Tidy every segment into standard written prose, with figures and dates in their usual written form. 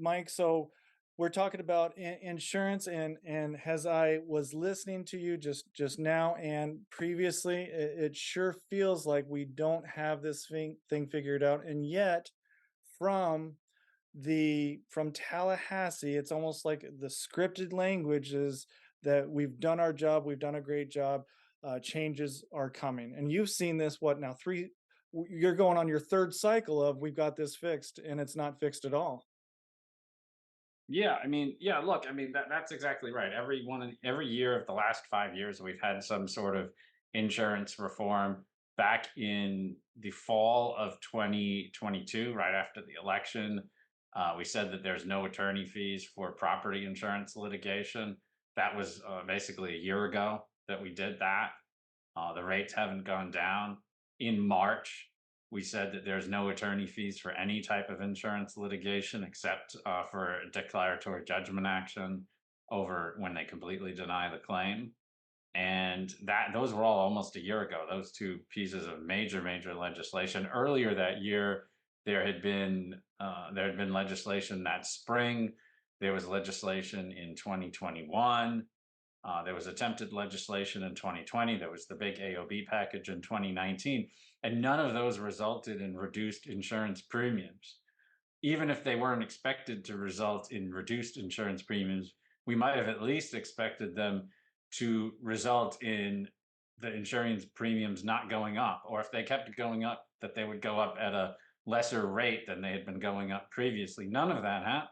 Mike, so we're talking about insurance, and as I was listening to you just now and previously, it sure feels like we don't have this thing figured out. And yet, from from Tallahassee, it's almost like the scripted language is that we've done our job, we've done a great job, changes are coming. And you've seen this, what now, you're going on your third cycle of we've got this fixed, and it's not fixed at all. Yeah, I mean, yeah, look, I mean that's exactly right. Every year of the last 5 years, we've had some sort of insurance reform. Back in the fall of 2022, right after the election, we said that there's no attorney fees for property insurance litigation. That was basically a year ago that we did that. The rates haven't gone down. In March, we said that there's no attorney fees for any type of insurance litigation except for declaratory judgment action over when they completely deny the claim. And that those were all almost a year ago. Those two pieces of major legislation. Earlier that year, there had been legislation that spring. There was legislation in 2021. There was attempted legislation in 2020. There was the big AOB package in 2019, and none of those resulted in reduced insurance premiums. Even if they weren't expected to result in reduced insurance premiums, we might have at least expected them to result in the insurance premiums not going up, or if they kept going up, that they would go up at a lesser rate than they had been going up previously. None of that happened.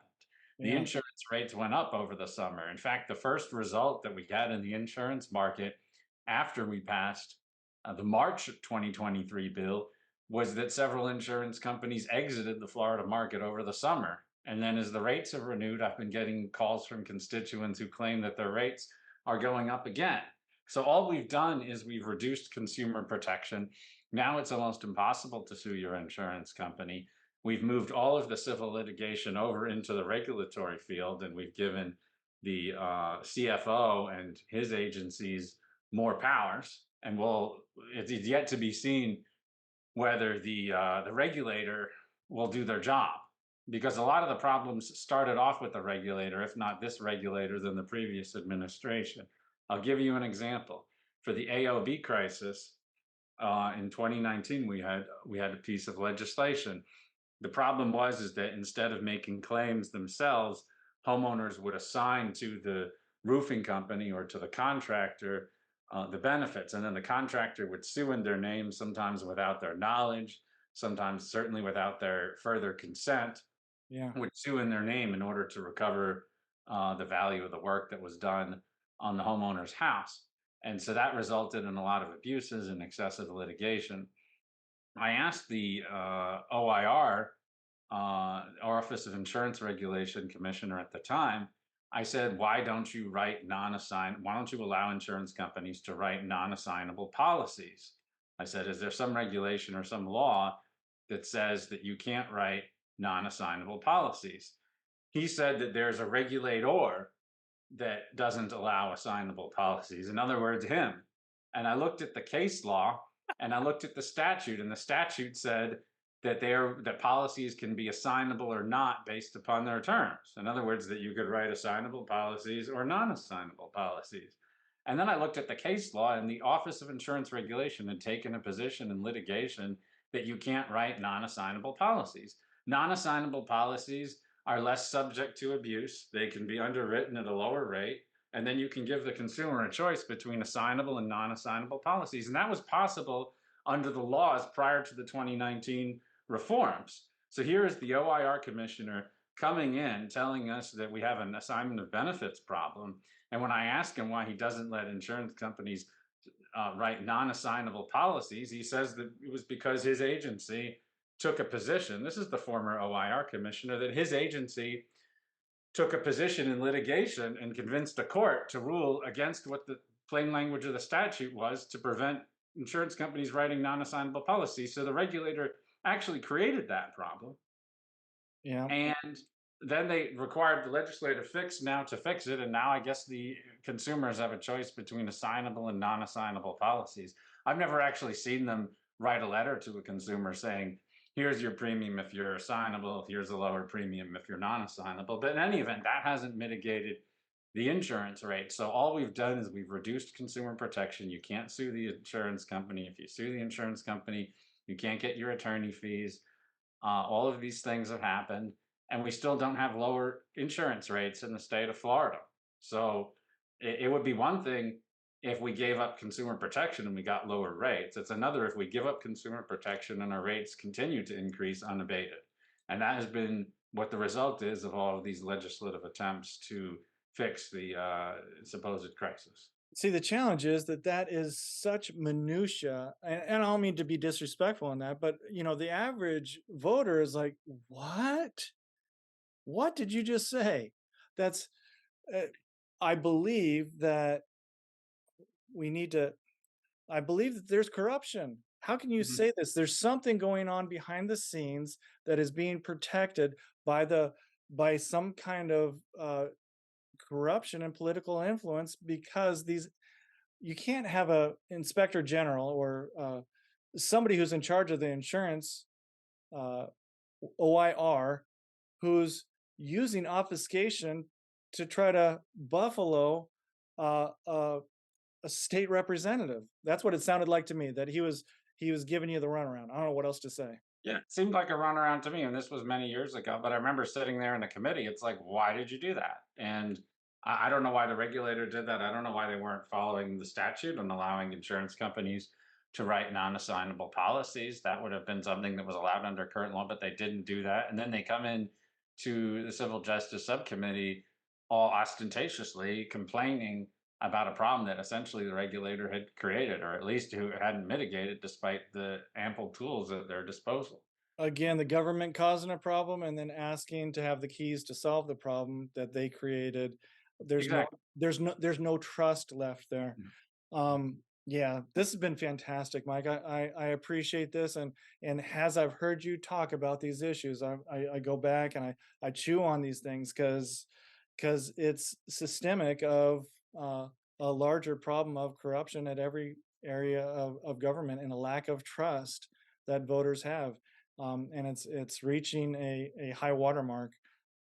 The Yeah. insurance rates went up over the summer. In fact, the first result that we had in the insurance market after we passed the March 2023 bill was that several insurance companies exited the Florida market over the summer. And then as the rates have renewed, I've been getting calls from constituents who claim that their rates are going up again. So all we've done is we've reduced consumer protection. Now it's almost impossible to sue your insurance company. We've moved all of the civil litigation over into the regulatory field, and we've given the CFO and his agencies more powers. And it's yet to be seen whether the regulator will do their job, because a lot of the problems started off with the regulator, if not this regulator, then the previous administration. I'll give you an example. For the AOB crisis in 2019, we had a piece of legislation. The problem was is that instead of making claims themselves, homeowners would assign to the roofing company or to the contractor the benefits, and then the contractor would sue in their name, sometimes without their knowledge, sometimes certainly without their further consent, Yeah. would sue in their name in order to recover the value of the work that was done on the homeowner's house. And so that resulted in a lot of abuses and excessive litigation. I asked the OIR, Office of Insurance Regulation Commissioner at the time, I said, why don't you why don't you allow insurance companies to write non-assignable policies? I said, is there some regulation or some law that says that you can't write non-assignable policies? He said that there's a regulator that doesn't allow assignable policies. In other words, him. And I looked at the case law and I looked at the statute, and the statute said that policies can be assignable or not based upon their terms. In other words, that you could write assignable policies or non-assignable policies. And then I looked at the case law, and the Office of Insurance Regulation had taken a position in litigation that you can't write non-assignable policies. Non-assignable policies are less subject to abuse. They can be underwritten at a lower rate. And then you can give the consumer a choice between assignable and non-assignable policies. And that was possible under the laws prior to the 2019 reforms. So here is the OIR commissioner coming in telling us that we have an assignment of benefits problem. And when I ask him why he doesn't let insurance companies write non-assignable policies, he says that it was because his agency took a position. This is the former OIR commissioner, that his agency took a position in litigation and convinced a court to rule against what the plain language of the statute was, to prevent insurance companies writing non-assignable policies. So the regulator actually created that problem. Yeah. And then they required the legislative fix now to fix it. And now I guess the consumers have a choice between assignable and non-assignable policies. I've never actually seen them write a letter to a consumer saying, here's your premium if you're assignable, here's a lower premium if you're non-assignable. But in any event, that hasn't mitigated the insurance rate. So all we've done is we've reduced consumer protection. You can't sue the insurance company. If you sue the insurance company, you can't get your attorney fees. All of these things have happened, and we still don't have lower insurance rates in the state of Florida. So it would be one thing if we gave up consumer protection and we got lower rates. It's another if we give up consumer protection and our rates continue to increase unabated. And that has been what the result is of all of these legislative attempts to fix the supposed crisis. See, the challenge is that that is such minutia, and I don't mean to be disrespectful in that, but the average voter is like, "What? What did you just say?" That's uh, I believe that we need to I believe that there's corruption. How can you Mhm. say this? There's something going on behind the scenes that is being protected by the by some kind of corruption and political influence because these you can't have a inspector general or somebody who's in charge of the insurance uh, OIR who's using obfuscation to try to buffalo uh, uh, a state representative. That's what it sounded like to me. That he was giving you the runaround. I don't know what else to say. Yeah, it seemed like a runaround to me, and this was many years ago. But I remember sitting there in the committee. It's like, why did you do that? And I don't know why the regulator did that. I don't know why they weren't following the statute and allowing insurance companies to write non-assignable policies. That would have been something that was allowed under current law, but they didn't do that. And then they come in to the Civil Justice Subcommittee, all ostentatiously complaining about a problem that essentially the regulator had created, or at least who hadn't mitigated despite the ample tools at their disposal. Again, the government causing a problem and then asking to have the keys to solve the problem that they created. There's no Exactly. there's no trust left there. Mhm. Yeah, this has been fantastic, Mike. I appreciate this, and as I've heard you talk about these issues, I go back and I chew on these things because it's systemic of a larger problem of corruption at every area of government and a lack of trust that voters have, and it's reaching a high watermark.